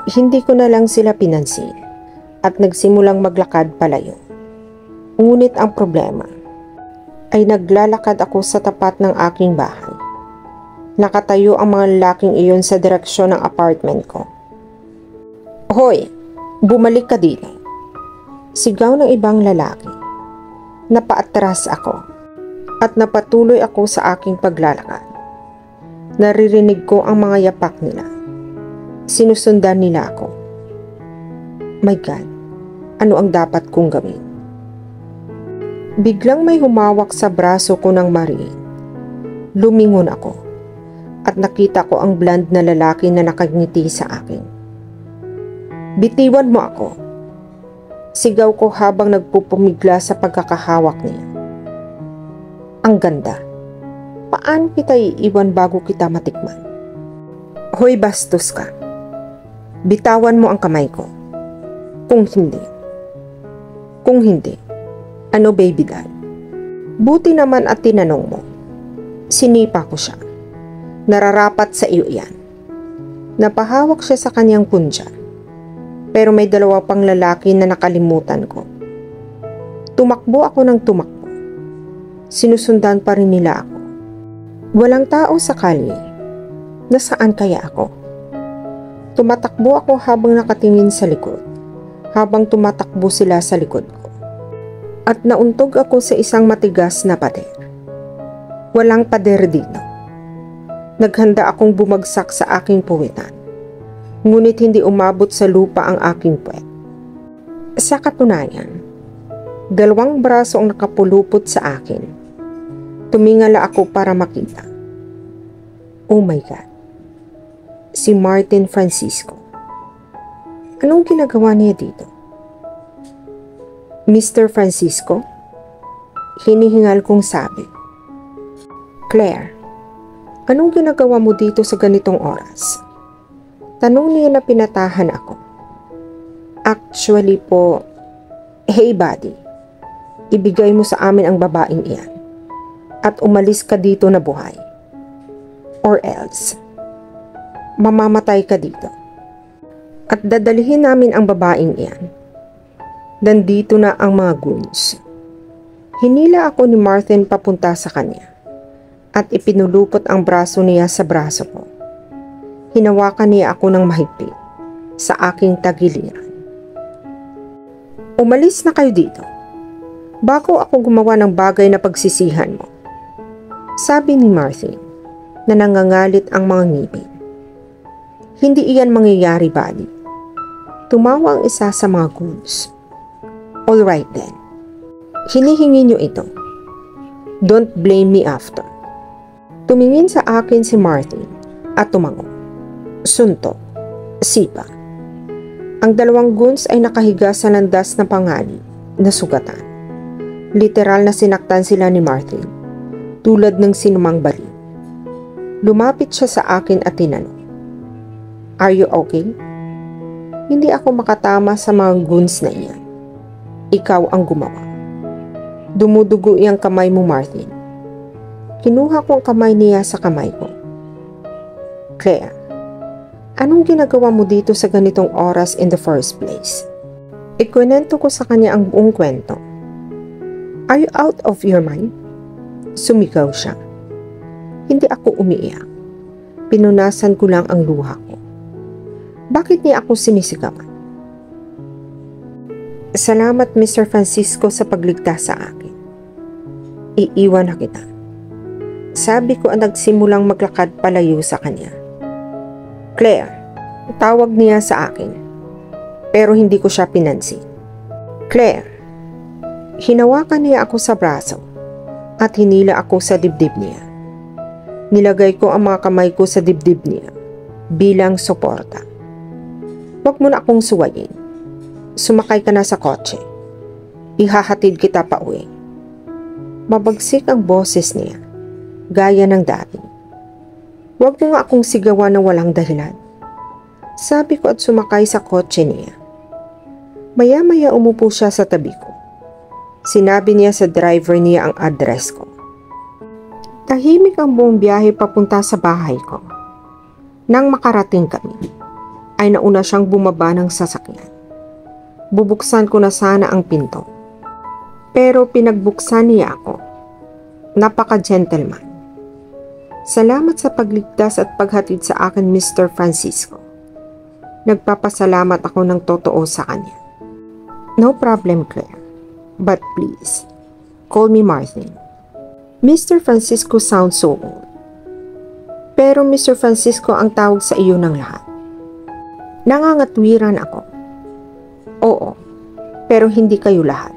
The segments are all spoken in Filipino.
Hindi ko na lang sila pinansin at nagsimulang maglakad palayo. Ngunit ang problema ay naglalakad ako sa tapat ng aking bahay. Nakatayo ang mga lalaking iyon sa direksyon ng apartment ko. "Hoy, bumalik ka dito!" Sigaw ng ibang lalaki. Napaatras ako at napatuloy ako sa aking paglalakad. Naririnig ko ang mga yapak nila. Sinusundan nila ako. My God, ano ang dapat kong gawin? Biglang may humawak sa braso ko ng mariin. Lumingon ako at nakita ko ang blonde na lalaki na nakangiti sa akin. "Bitiwan mo ako!" Sigaw ko habang nagpupumigla sa pagkakahawak niya. "Ang ganda. Paano kita iiwan bago kita matikman?" "Hoy, bastos ka. Bitawan mo ang kamay ko. Kung hindi, ano baby doll?" Buti naman at tinanong mo. Sinipa ko siya. "Nararapat sa iyo yan." Napahawak siya sa kanyang punja. Pero may dalawa pang lalaki na nakalimutan ko. Tumakbo ako ng tumakbo. Sinusundan pa rin nila ako. Walang tao sa kalye. Nasaan kaya ako? Tumatakbo ako habang nakatingin sa likod, habang tumatakbo sila sa likod ko. At nauntog ako sa isang matigas na pader. Walang pader dito. Naghanda akong bumagsak sa aking puwitan. Ngunit hindi umabot sa lupa ang aking puwet. Sa katunayan, dalawang braso ang nakapulupot sa akin. Tumingala ako para makita. Oh my God! Si Martin Francisco. Anong ginagawa niya dito? "Mr. Francisco?" Hinihingal kong sabi. "Claire, anong ginagawa mo dito sa ganitong oras?" Tanong niya na pinatahan ako. "Actually po, hey buddy, ibigay mo sa amin ang babaeng iyan at umalis ka dito na buhay. Or else, mamamatay ka dito. At dadalhin namin ang babaeng iyan. Nandito na ang mga goons." Hinila ako ni Martin papunta sa kanya at ipinulupot ang braso niya sa braso ko. Hinawakan niya ako ng mahigpit sa aking tagiliran. "Umalis na kayo dito bago ako gumawa ng bagay na pagsisihan mo," sabi ni Martin na nangangalit ang mga ngipin. "Hindi iyan mangyayari, buddy." Tumawa ang isa sa mga goons. "Alright then. Hinihingi niyo ito. Don't blame me after." Tumingin sa akin si Martin at tumango. Suntok, sipa. Ang dalawang goons ay nakahiga sa landas na panganib na sugatan. Literal na sinaktan sila ni Martin, tulad ng sinumang bali. Lumapit siya sa akin at tinanong, "Are you okay?" Hindi ako makatama sa mga goons na iyan. "Ikaw ang gumawa. Dumudugo iyang kamay mo, Martin." Kinuha ko ang kamay niya sa kamay ko. "Claire, anong ginagawa mo dito sa ganitong oras in the first place?" Ikwento ko sa kanya ang buong kwento. "Are you out of your mind?" Sumigaw siya. Hindi ako umiiyak. Pinunasan ko lang ang luha ko. Bakit niya ako sinisigawan? "Salamat, Mr. Francisco, sa pagligtas sa akin. Iiwan na kita," sabi ko at nagsimulang maglakad palayo sa kanya. "Claire," tawag niya sa akin, pero hindi ko siya pinansin. "Claire." Hinawakan niya ako sa braso at hinila ako sa dibdib niya. Nilagay ko ang mga kamay ko sa dibdib niya bilang suporta. "Huwag mo na akong suwayin. Sumakay ka na sa kotse. Ihahatid kita pa uwi." Mabagsik ang boses niya, gaya ng dati. "Huwag mo nga akong sigawan na walang dahilan," sabi ko at sumakay sa kotse niya. Maya-maya umupo siya sa tabi ko. Sinabi niya sa driver niya ang address ko. Tahimik ang buong biyahe papunta sa bahay ko. Nang makarating kami, ay nauna siyang bumaba ng sasakyan. Bubuksan ko na sana ang pinto. Pero pinagbuksan niya ako. Napaka-gentleman. Salamat sa pagligtas at paghatid sa akin, Mr. Francisco. Nagpapasalamat ako ng totoo sa kanya. No problem, Claire. But please, call me Martin. Mr. Francisco sounds so old. Pero Mr. Francisco ang tawag sa iyo ng lahat. Nangangatwiran ako. Oo, pero hindi kayo lahat.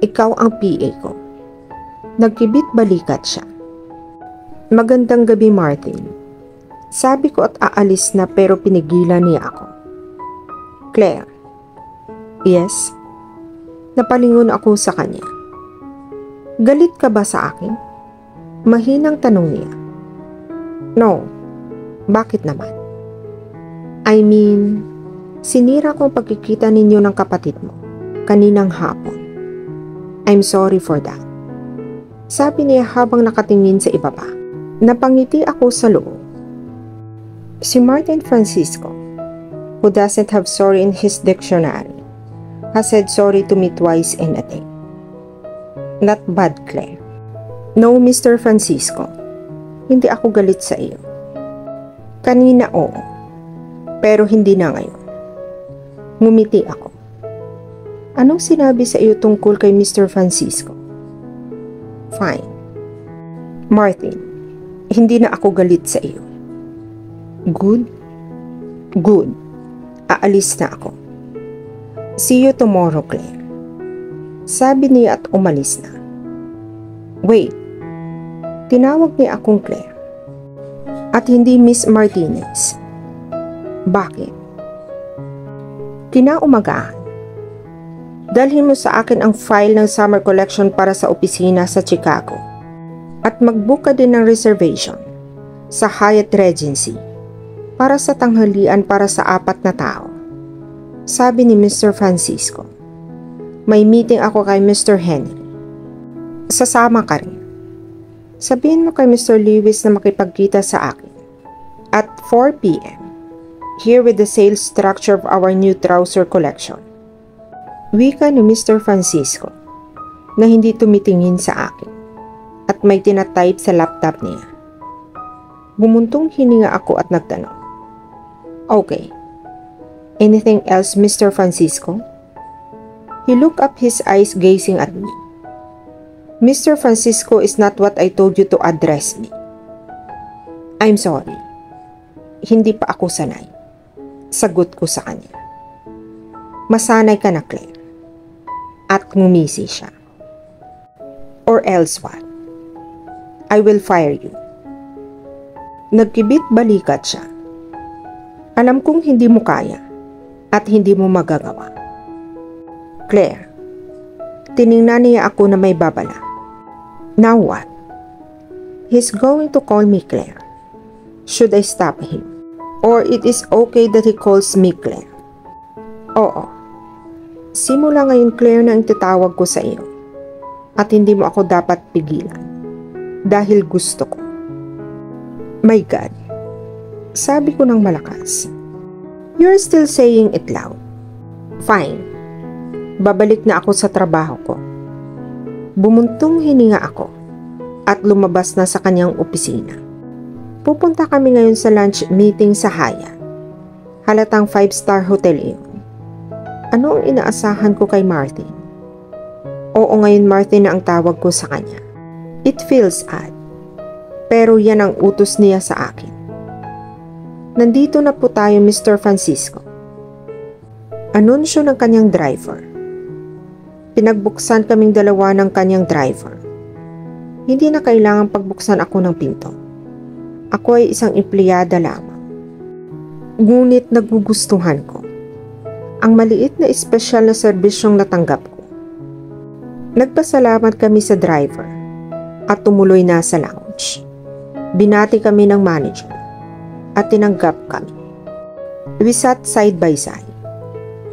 Ikaw ang PA ko. Nagkibit balikat siya. Magandang gabi, Martin. Sabi ko at aalis na pero pinigilan niya ako. Claire. Yes? Napalingon ako sa kanya. Galit ka ba sa akin? Mahinang tanong niya. No. Bakit naman? I mean, sinira ko ang pagkikita ninyo ng kapatid mo kaninang hapon. I'm sorry for that. Sabi niya habang nakatingin sa ibaba. Napangiti ako sa loob. Si Martin Francisco, who doesn't have sorry in his dictionary, has said sorry to me twice in a day. Not bad, Claire. No, Mr. Francisco. Hindi ako galit sa iyo. Kanina oo, pero hindi na ngayon. Ngumiti ako. Anong sinabi sa iyo tungkol kay Mr. Francisco? Fine. Martin, hindi na ako galit sa iyo. Good? Good. Aalis na ako. See you tomorrow, Claire. Sabi niya at umalis na. Wait. Tinawag niya akong Claire. At hindi Miss Martinez. Bakit? Kinaumagaan. Dalhin mo sa akin ang file ng summer collection para sa opisina sa Chicago. At mag-book ka din ng reservation sa Hyatt Regency para sa tanghalian para sa 4 na tao. Sabi ni Mr. Francisco. May meeting ako kay Mr. Henry. Sasama ka rin. Sabihin mo kay Mr. Lewis na makipagkita sa akin at 4 p.m. here with the sales structure of our new trouser collection. Wika ni Mr. Francisco na hindi tumitingin sa akin at may tinatype sa laptop niya. Bumuntong hininga ako at nagtanong. Okay. Anything else, Mr. Francisco? He looked up, his eyes gazing at me. Mr. Francisco is not what I told you to address me. I'm sorry. Hindi pa ako sanay. Sagot ko sa kanya. Masanay ka na, Claire. At ngumisi siya. Or else what? I will fire you. Nagkibit balikat siya. Alam kong hindi mo kaya at hindi mo magagawa. Claire, tiningnan niya ako na may babala. Now what? He's going to call me Claire. Should I stop him? Or it is okay that he calls me Claire? Oo. Simula ngayon, Claire, na ang tatawag ko sa iyo. At hindi mo ako dapat pigilan. Dahil gusto ko. My God. Sabi ko ng malakas. You're still saying it loud. Fine. Babalik na ako sa trabaho ko. Bumuntong hininga ako at lumabas na sa kanyang opisina. Pupunta kami ngayon sa lunch meeting sa Hyatt. Halatang 5-star hotel iyon. Ano ang inaasahan ko kay Martin? Oo, ngayon Martin na ang tawag ko sa kanya. It feels odd. Pero yan ang utos niya sa akin. Nandito na po tayo, Mr. Francisco. Anunsyo ng kanyang driver. Pinagbuksan kaming dalawa ng kanyang driver. Hindi na kailangang pagbuksan ako ng pinto. Ako ay isang empleyada lamang. Ngunit nagugustuhan ko ang maliit na espesyal na serbisyong natanggap ko. Nagpasalamat kami sa driver at tumuloy na sa lounge. Binati kami ng manager at tinanggap kami. We sat side by side,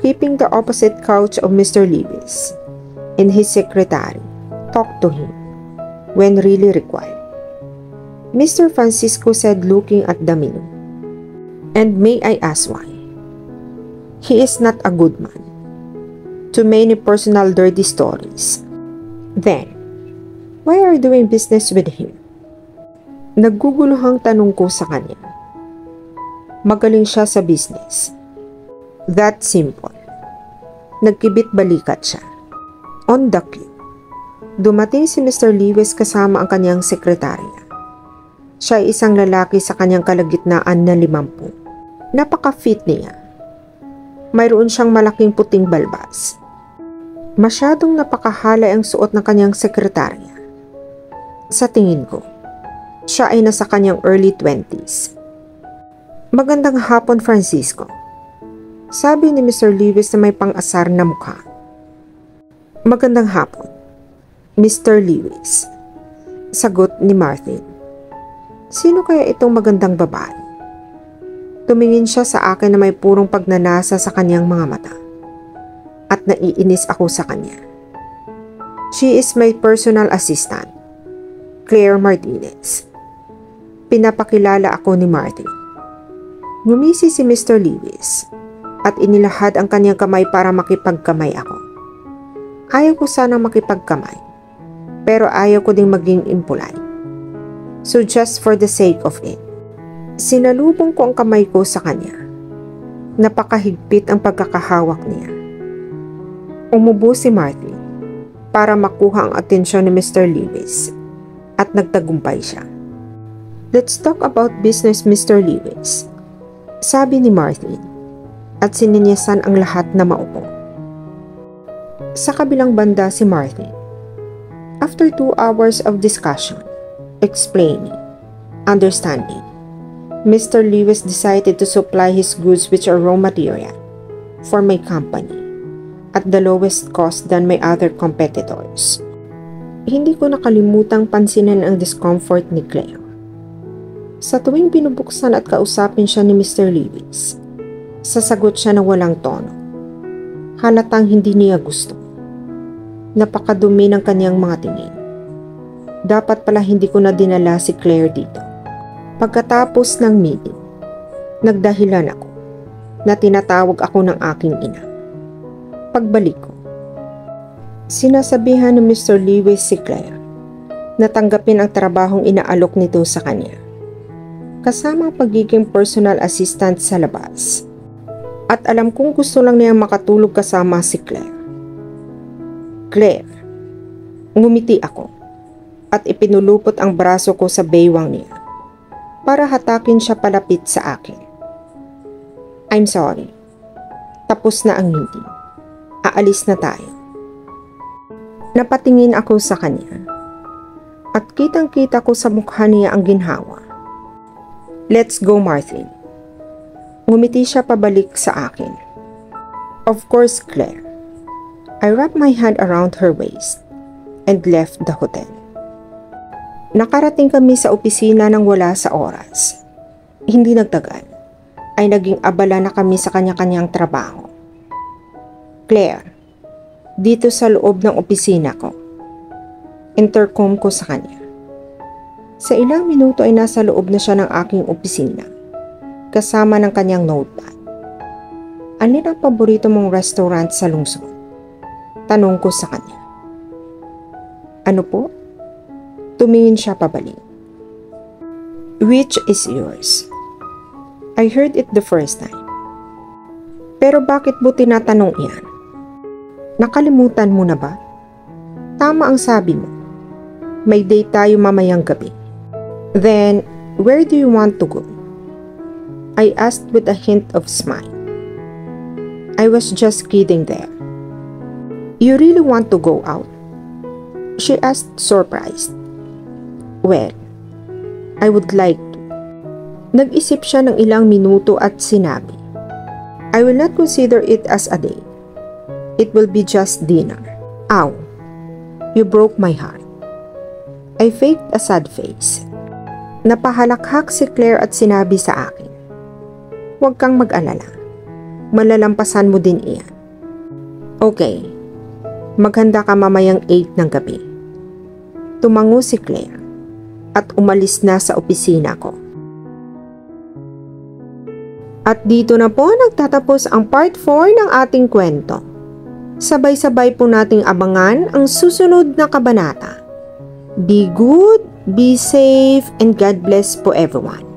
keeping the opposite couch of Mr. Lewis, and his secretary talked to him when really required. Mr. Francisco said, looking at the menu, "And may I ask why?" He is not a good man. Too many personal dirty stories. Then, why are you doing business with him? Nagguguluhang tanong ko sa kanya. Magaling siya sa business. That simple. Nagkibit balikat siya. On the cue, dumating si Mr. Lewis kasama ang kanyang sekretarya. Siya ay isang lalaki sa kanyang kalagitnaan na 50. Napaka-fit niya. Mayroon siyang malaking puting balbas. Masyadong napakahalay ang suot ng kanyang sekretarya. Sa tingin ko, siya ay nasa kanyang early 20s. Magandang hapon, Francisco. Sabi ni Mr. Lewis na may pang-asar na mukha. Magandang hapon, Mr. Lewis. Sagot ni Martin. Sino kaya itong magandang babae? Tumingin siya sa akin na may purong pagnanasa sa kanyang mga mata. At naiinis ako sa kanya. She is my personal assistant, Claire Martinez. Pinapakilala ako ni Martin. Ngumisi si Mr. Lewis at inilahad ang kanyang kamay para makipagkamay ako. Ayaw ko sana makipagkamay, pero ayaw ko ding maging impolite. So just for the sake of it, sinalubong ko ang kamay ko sa kanya. Napakahigpit ang pagkakahawak niya. Umubo si Martin para makuha ang atensyon ni Mr. Lewis at nagtagumpay siya. Let's talk about business, Mr. Lewis. Sabi ni Martin at sininyasan ang lahat na maupo. Sa kabilang banda si Martin. After 2 hours of discussion, explaining, understanding, Mr. Lewis decided to supply his goods which are raw material for my company at the lowest cost than my other competitors. Hindi ko nakalimutang pansinin ang discomfort ni Claire. Sa tuwing binubuksan at kausapin siya ni Mr. Lewis, sasagot siya na walang tono. Halatang hindi niya gusto. Napakadumi ng kanyang mga tingin. Dapat pala hindi ko na dinala si Claire dito. Pagkatapos ng meeting, nagdahilan ako na tinatawag ako ng aking ina. Pagbalik ko, sinasabihan ni Mr. Lewis si Claire na tanggapin ang trabahong inaalok nito sa kanya, kasama ang pagiging personal assistant sa labas. At alam kong gusto lang niyang makatulog kasama si Claire. Claire, ngumiti ako at ipinulupot ang braso ko sa baywang niya para hatakin siya palapit sa akin. I'm sorry. Tapos na ang meeting. Aalis na tayo. Napatingin ako sa kanya at kitang-kita ko sa mukha niya ang ginhawa. Let's go, Martin. Ngumiti siya pabalik sa akin. Of course, Claire. I wrapped my hand around her waist and left the hotel. Nakarating kami sa opisina nang wala sa oras. Hindi nagtagal, ay naging abala na kami sa kanya-kanyang trabaho. Claire, dito sa loob ng opisina ko. Intercom ko sa kanya. Sa ilang minuto ay nasa loob na siya ng aking opisina, kasama ng kanyang notepad. Alin ang paborito mong restaurant sa lungsod? Tanong ko sa kanya. Ano po? Tumingin siya pabalik. Which is yours? I heard it the first time. Pero bakit mo tinatanong iyan? Nakalimutan mo na ba? Tama ang sabi mo. May date tayo mamayang gabi. Then, where do you want to go? I asked with a hint of smile. I was just kidding there. You really want to go out? She asked, surprised. Well, I would like to. Nag-isip siya ng ilang minuto at sinabi, I will not consider it as a date. It will be just dinner. Ow, you broke my heart. I faked a sad face. Napahalakhak si Claire at sinabi sa akin, huwag kang mag-alala. Malalampasan mo din iyan. Okay, maghanda ka mamayang 8 ng gabi. Tumango si Claire at umalis na sa opisina ko. At dito na po nagtatapos ang part 4 ng ating kwento. Sabay-sabay po nating abangan ang susunod na kabanata. Be good, be safe, and God bless po everyone.